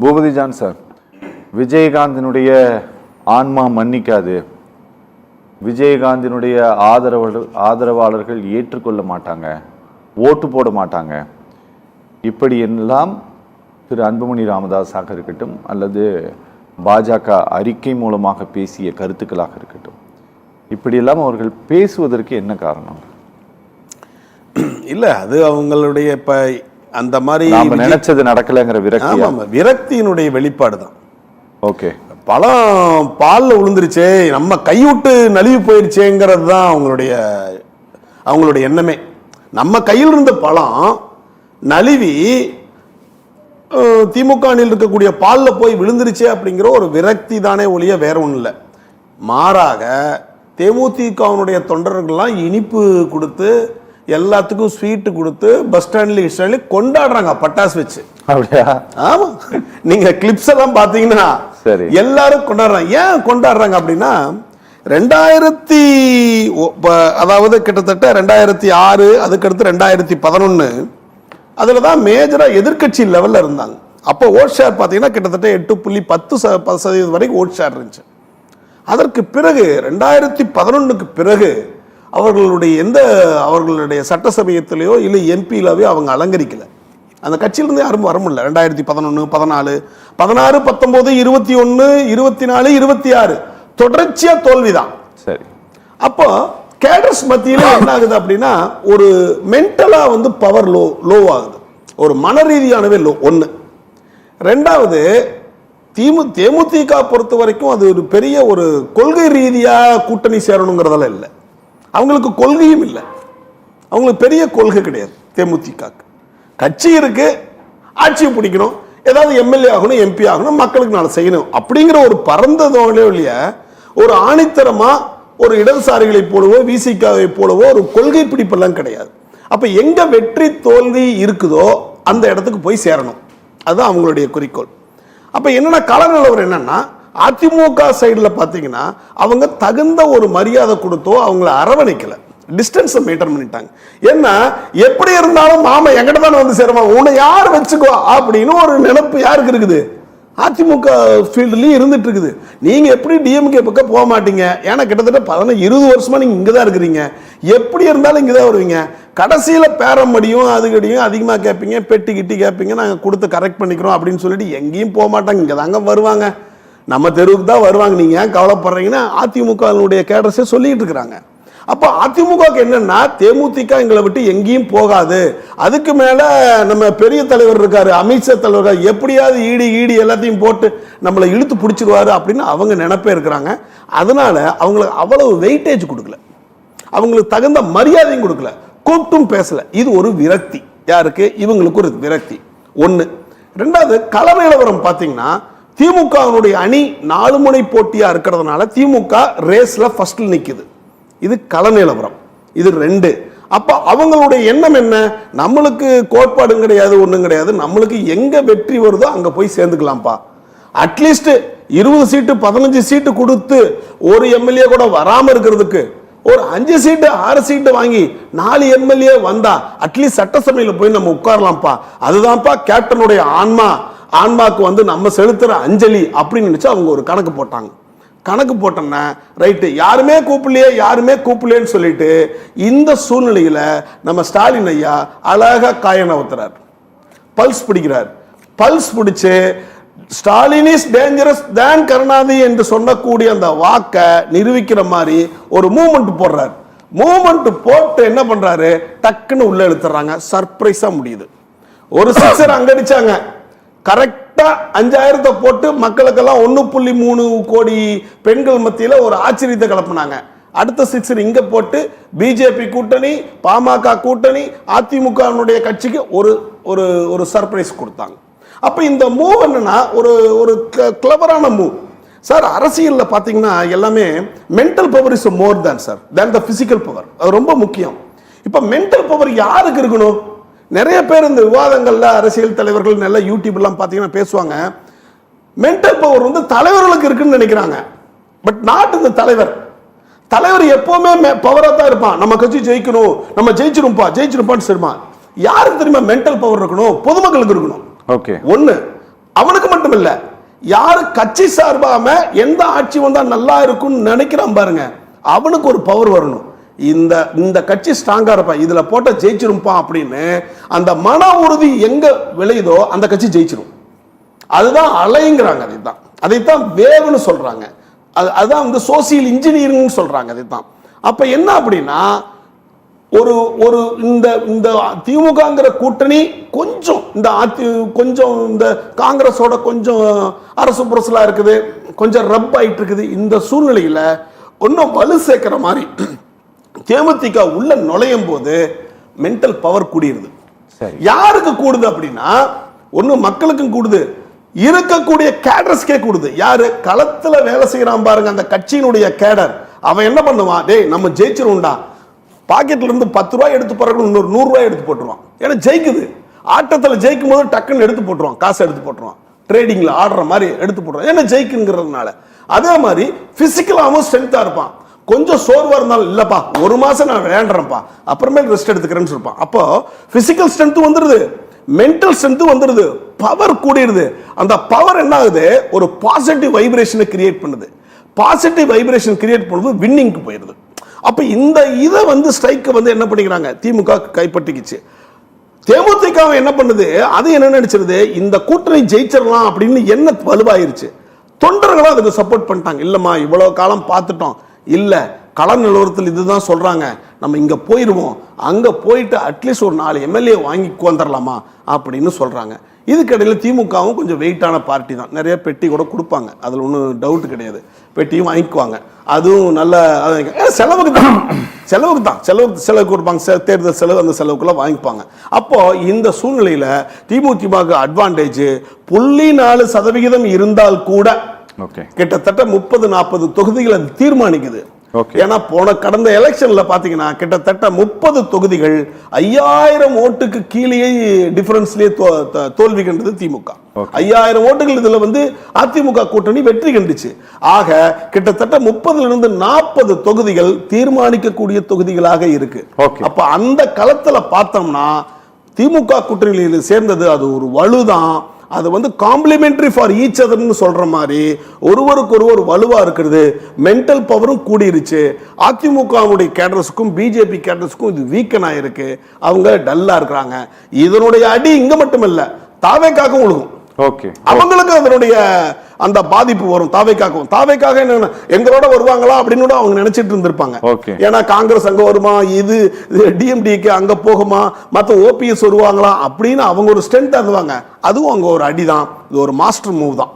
Boopathi John sir, விஜயகாந்தினுடைய ஆன்மா மன்னிக்காது, விஜயகாந்தினுடைய ஆதரவாளர்கள் ஏற்றுக்கொள்ள மாட்டாங்க, ஓட்டு போட மாட்டாங்க, இப்படி எல்லாம் திரு அன்புமணி ராமதாஸாக இருக்கட்டும் அல்லது பாஜக அறிக்கை மூலமாக பேசிய கருத்துக்களாக இருக்கட்டும், இப்படியெல்லாம் அவர்கள் பேசுவதற்கு என்ன காரணம்? இல்லை, அது அவங்களுடைய இப்போ அந்த மாதிரி நினைச்சது நடக்கலைங்கிற விரக்தி. ஆமாம், விரக்தியினுடைய வெளிப்பாடு தான். ஓகே, பழம் பாலில் விழுந்துருச்சே, நம்ம கைவிட்டு நழுவி போயிடுச்சேங்கிறது தான் அவங்களுடைய எண்ணமே. நம்ம கையில் இருந்த பழம் நழுவி திமுக இருக்கக்கூடிய பாலில் போய் விழுந்துருச்சே அப்படிங்கிற ஒரு விரக்தி தானே ஒழிய வேற ஒன்றும் இல்லை. மாறாக தேமுதிகவுடைய தொண்டர்கள்லாம் இனிப்பு கொடுத்து எல்லாத்துக்கும் ஸ்வீட்டு கொடுத்து பஸ் ஸ்டாண்ட்ல கொண்டாடுறாங்க பட்டாசு வச்சு. அப்படியா? ஆமா, நீங்க கிளிப்ஸ் எல்லாம் பாத்தீங்கன்னா எல்லாரும் கொண்டாடுறாங்க. ஏன் கொண்டாடுறாங்க அப்படின்னா, அதாவது கிட்டத்தட்ட 2006 அதுக்கடுத்து 2011 அதுல தான் மேஜரா எதிர்கட்சி லெவல்ல இருந்தாங்க. அப்போ ஓட் ஷேர் பாத்தீங்கன்னா கிட்டத்தட்ட 8.10% வரைக்கும் ஓட் ஷேர் இருந்துச்சு. அதற்கு பிறகு 2011க்கு பிறகு அவர்களுடைய சட்டசபையத்திலேயோ இல்லை எம்பியிலவே அவங்க அலங்கரிக்கல. அந்த கட்சியிலிருந்து யாரும் வர முடியல. 2011, 14, 16, 19, 21, 24, 26 தொடர்ச்சியா தோல்விதான். சரி, அப்போ கேடர்ஸ் மத்தியில என்ன ஆகுது அப்படின்னா, ஒரு மென்டலா பவர் லோ ஆகுது, ஒரு மன ரீதியானவே லோ. ஒன்று. ரெண்டாவது, தேமுதிக பொறுத்த வரைக்கும் அது ஒரு பெரிய ஒரு கொள்கை ரீதியா கூட்டணி சேரணுங்கிறதெல்லாம் இல்லை. அவங்களுக்கு கொள்கையும் இல்லை, அவங்களுக்கு பெரிய கொள்கை கிடையாது. தேமுதிக கட்சி இருக்கு, ஆட்சியை பிடிக்கணும், ஏதாவது எம்எல்ஏ ஆகணும், எம்பி ஆகணும், மக்களுக்கு நாளை செய்யணும் அப்படிங்கிற ஒரு பரந்ததோட இல்லையா, ஒரு ஆணித்தரமா ஒரு இடதுசாரிகளை போலவோ விசிகாவை போலவோ ஒரு கொள்கை பிடிப்பெல்லாம் கிடையாது. அப்ப எங்க வெற்றி தோல்வி இருக்குதோ அந்த இடத்துக்கு போய் சேரணும், அதுதான் அவங்களுடைய குறிக்கோள். அப்ப என்னன்னா, கள நிலவரம் என்னன்னா, அதிமுக சைடுல பாத்தீங்கன்னா அவங்க தகுந்த ஒரு மரியாதை கொடுத்தோ அவங்கள அரவணைக்கல, டிஸ்டன்ஸை மெயின்டைன் பண்ணிட்டாங்க. ஏன்னா எப்படி இருந்தாலும் மாமா எங்கிட்ட தானே வந்து சேருமா, உன்னை யார் வச்சுக்கோ அப்படின்னு ஒரு நினைப்பு யாருக்கு இருக்குது? அதிமுக ஃபீல்டுலயும் இருந்துட்டு இருக்குது. நீங்க எப்படி டிஎம்கே பக்கம் போக மாட்டீங்க, ஏன்னா கிட்டத்தட்ட 20 வருஷமா நீங்க இங்கதான் இருக்கிறீங்க, எப்படி இருந்தாலும் இங்கதான் வருவீங்க. கடைசியில பேரம் மடியும் அதுக்கடியும் அதிகமா கேட்பீங்க, பெட்டி கிட்டி கேட்பீங்க, நாங்க கொடுத்து கரெக்ட் பண்ணிக்கிறோம் அப்படின்னு சொல்லிட்டு எங்கேயும் போக மாட்டாங்க, இங்க தாங்க வருவாங்க, நம்ம தெருவுக்கு தான் வருவாங்க, நீங்க ஏன் கவலைப்படுறீங்கன்னா அதிமுக கேடர்ஸே சொல்லிட்டு இருக்கிறாங்க. அப்ப அதிமுக என்னன்னா, தேமுதிக எங்களை விட்டு எங்கேயும் போகாது, அதுக்கு மேல நம்ம பெரிய தலைவர் இருக்காரு, அமித்ஷா தலைவர், எப்படியாவது ஈடி எல்லாத்தையும் போட்டு நம்மளை இழுத்து பிடிச்சிருவாரு அப்படின்னு அவங்க நினைப்பே இருக்கிறாங்க. அதனால அவங்களுக்கு அவ்வளவு வெயிட்டேஜ் கொடுக்கல, அவங்களுக்கு தகுந்த மரியாதையும் கொடுக்கல, கூப்பிட்டும் பேசல. இது ஒரு விரக்தி. யாருக்கு? இவங்களுக்கு ஒரு விரக்தி. ஒண்ணு. ரெண்டாவது, கள நிலவரம் பாத்தீங்கன்னா திமுக அணி 4 முனை போட்டியா இருக்கிறதுனால திமுக ரேஸ்ல ஃபர்ஸ்ட்ல நிக்குது. இது கள நிலவரம். இது 2. அப்ப அவங்களுடைய எண்ணம் என்ன? நம்மளுக்கு கோட்பாடும் கிடையாது, ஒண்ணும் கிடையாது, நம்மளுக்கு எங்க வெற்றி வருதோ அங்க போய் சேர்ந்துக்கலாம்ப்பா. அட்லீஸ்ட் 20 சீட்டு 15 சீட்டு கொடுத்து ஒரு எம்எல்ஏ கூட வராம இருக்கிறதுக்கு ஒரு 5 சீட்டு 6 சீட்டு வாங்கி 4 எம்எல்ஏ வந்தா அட்லீஸ்ட் சட்டசபையில போய் நம்ம உட்காரலாம்ப்பா. அதுதான்ப்பா கேப்டனுடைய ஆன்மாக்கு நம்ம செலுத்துற அஞ்சலி அப்படின்னு நினைச்சு அவங்க ஒரு கணக்கு போட்டாங்க. கணக்கு போட்டோம்னா ரைட்டு, யாருமே கூப்பிடலையேன்னு சொல்லிட்டு இந்த சூழ்நிலையில நம்ம ஸ்டாலின் ஐயா அழகா காயன ஊத்துறார், பல்ஸ் பிடிக்கிறார். பல்ஸ் பிடிச்சு ஸ்டாலின் இஸ் டேஞ்சரஸ் தேன் கருணாநிதி என்று சொல்லக்கூடிய அந்த வாக்கை நிரூபிக்கிற மாதிரி ஒரு மூவ்மெண்ட் போடுறாரு. மூவ்மெண்ட் போட்டு என்ன பண்றாரு, டக்குன்னு உள்ள இழுத்துறாங்க. சர்ப்ரைஸா முடியுது. ஒரு சிக்ஸர் அங்க அடிச்சாங்க, கரெக்டா 5000 போட்டு மக்களுக்கெல்லாம் 1.3 கோடி பெண்கள் மத்தியில ஒரு ஆச்சரியத்தை கிளப்பினாங்க. அடுத்த சிக்ஸர் இங்க போட்டு பிஜேபி கூட்டணி, பாமக கூட்டணி, அதிமுக கட்சிக்கு ஒரு சர்ப்ரைஸ் கொடுத்தாங்க. அப்ப இந்த மூவ் என்னன்னா ஒரு கிளவரான மூவ் சார். அரசியல்ல பாத்தீங்கன்னா எல்லாமே mental power is more than sir than the physical power. அது ரொம்ப முக்கியம். இப்ப மென்டல் பவர் யாருக்கு இருக்கணும்? நிறைய பேர் இந்த விவாதங்கள்ல அரசியல் தலைவர்கள் நல்ல யூடியூப் எல்லாம் பாத்தீங்கன்னா பேசுவாங்க, மென்டல் பவர் தலைவர்களுக்கு இருக்குன்னு நினைக்கிறாங்க. பட் நாட் இந்த தலைவர் எப்பவுமே பவரா தான் இருப்பான். நம்ம கட்சி ஜெயிக்கணும், நம்ம ஜெயிச்சிருப்பான்னு சொல்லுமா. யாருக்கு தெரியுமா மென்டல் பவர் இருக்கணும்? பொதுமக்களுக்கு இருக்கணும். ஓகே, ஒண்ணு அவனுக்கு மட்டும் இல்ல, மட்டுமல்ல, யாரு கட்சி சார்பாம எந்த ஆட்சி வந்தா நல்லா இருக்கும்னு நினைக்கிறான் பாருங்க, அவனுக்கு ஒரு பவர் வரணும். இந்த கட்சி ஸ்ட்ராங்கா இருப்பா, இதுல போட்ட ஜெயிச்சிருப்பா அப்படின்னு அந்த மன உறுதி எங்க விளையுதோ அந்த கட்சி ஜெயிச்சிரும். அதுதான் அலைங்கிறாங்க. அதைத்தான் வேவ்னு சொல்றாங்க. அதுதான் வந்து சோசியல் இன்ஜினியரிங் சொல்றாங்க. அதைத்தான். அப்ப என்ன அப்படின்னா, ஒரு ஒரு இந்த திமுகங்கிற கூட்டணி கொஞ்சம் கொஞ்சம் இந்த காங்கிரஸோட கொஞ்சம் அரசு புரசலா இருக்குது, கொஞ்சம் ரப் ஆயிட்டு இருக்குது. இந்த சூழ்நிலையில இன்னும் வலு சேர்க்கிற மாதிரி தேமுதிக உள்ள நுழையும் போது மென்டல் பவர் கூடியிருது. யாருக்கு கூடுது அப்படின்னா, ஒண்ணு மக்களுக்கும் கூடுது, இருக்கக்கூடிய கேடர்ஸ்கே கூடுது. யாரு களத்துல வேலை செய்யறான் பாருங்க, அந்த கட்சியினுடைய கேடர், அவன் என்ன பண்ணுவான், டேய் நம்ம ஜெயிச்சிருவோம்டா, பாக்கெட்ல இருந்து 10 ரூபாய் எடுத்து போறவங்க இன்னொரு 100 ரூபாய் எடுத்து போட்டுருவான். ஏன்னா ஜெயிக்குது, ஆட்டத்துல ஜெயிக்கும் போது டக்குன்னு எடுத்து போட்டுருவான், காசு எடுத்து போட்டுருவான், ட்ரேடிங்ல ஆடுற மாதிரி எடுத்து போட்டுருவான், ஏன்னா ஜெயிக்குங்கிறதுனால. அதே மாதிரி பிசிக்கலாவும் ஸ்ட்ரென்த்தா இருப்பான். கொஞ்சம் சோர்வா இருந்தாலும், இல்லப்பா ஒரு மாசம் நான் விளையாடுறேன்ப்பா, அப்புறமே ரெஸ்ட் எடுத்துக்கிறேன்னு சொல்லுவான். அப்போ பிசிக்கல் ஸ்ட்ரென்த் வந்துருது, மென்டல் ஸ்ட்ரென்த் வந்துருது, பவர் கூடிருது. அந்த பவர் என்ன ஆகுது, ஒரு பாசிட்டிவ் வைப்ரேஷனை கிரியேட் பண்ணுது. பாசிட்டிவ் வைப்ரேஷன் கிரியேட் பண்ணும்போது வின்னிங்க்கு போயிருது. அப்ப இந்த இதை வந்து ஸ்ட்ரைக் வந்து என்ன பண்ணிக்கிறாங்க, திமுக கைப்பற்றிக்கிச்சு. தேமுதிக என்ன பண்ணுது, அது என்ன நினைச்சிருது, இந்த கூட்டணி ஜெயிச்சிடலாம் அப்படின்னு என்ன வலுவாயிருச்சு. தொண்டர்களும் அதுக்கு சப்போர்ட் பண்ணிட்டாங்க. இல்லம்மா இவ்வளவு காலம் பார்த்துட்டோம், இல்ல கள நிலவரத்தில் இதுதான் சொல்றாங்க, நம்ம இங்க போயிருவோம், அங்க போயிட்டு அட்லீஸ்ட் ஒரு 4 எம்எல்ஏ வாங்கி வந்துடலாமா அப்படின்னு சொல்றாங்க. இதுக்கிடையில திமுகவும் கொஞ்சம் வெயிட்டான பார்ட்டி தான், நிறைய பெட்டி கூட கொடுப்பாங்க, அதுல ஒன்றும் டவுட் கிடையாது, பெட்டியும் வாங்கிக்குவாங்க. அதுவும் நல்ல செலவுக்கு தான் செலவுக்கு கொடுப்பாங்க, தேர்தல் செலவு, அந்த செலவுக்குலாம் வாங்கிப்பாங்க. அப்போ இந்த சூழ்நிலையில திமுக அட்வான்டேஜ் 0.4% இருந்தால் கூட கிட்டத்தட்ட 30-40 தொகுதிகளை தீர்மானிக்குது. ஏன்னா கடந்த எலெக்ஷன்ல பாத்தீங்கன்னா கிட்டத்தட்ட 30 தொகுதிகள் 5000 ஓட்டுக்கு கீழே டிஃபரன்ஸ்லயே தோல்வி கண்டது திமுக. 5000 ஓட்டுகள் இதுல வந்து அதிமுக கூட்டணி வெற்றி கண்டுச்சு. ஆக கிட்டத்தட்ட 30-40 தொகுதிகள் தீர்மானிக்கக்கூடிய தொகுதிகளாக இருக்கு. அப்ப அந்த களத்துல பார்த்தோம்னா திமுக கூட்டணியில் சேர்ந்தது அது ஒரு வலுதான். அது வந்து காம்ப்ளிமெண்டரி ஃபார் ஈச் அதர்னு சொல்ற மாதிரி ஒருவருக்கு ஒருவர் வலுவா இருக்கிறது. மென்டல் பவரும் கூடிருச்சு. அதிமுகவுடைய கேடர்ஸுக்கும் பிஜேபி கேடர்ஸுக்கும் இது வீக்கன் ஆயிருக்கு, அவங்க டல்லா இருக்கிறாங்க. இதனுடைய அடி இங்க மட்டுமல்ல, தாவேக்காக உழுகும். அவங்களுக்கு அதனுடைய அந்த பாதிப்பு வரும். தாவேக்காக என்ன எங்களோட வருவாங்களா அப்படின்னு அவங்க நினைச்சிட்டு இருந்திருப்பாங்க. ஏன்னா காங்கிரஸ் அங்க வருமா, இது டிஎம்டிக்கு அங்க போகுமா, மத்த ஓபிஎஸ் வருவாங்களா அப்படின்னு அவங்க ஒரு ஸ்ட்ரென்த் இருந்துவாங்க. அதுவும் அங்க ஒரு அடிதான், இது ஒரு மாஸ்டர் மூவ் தான்.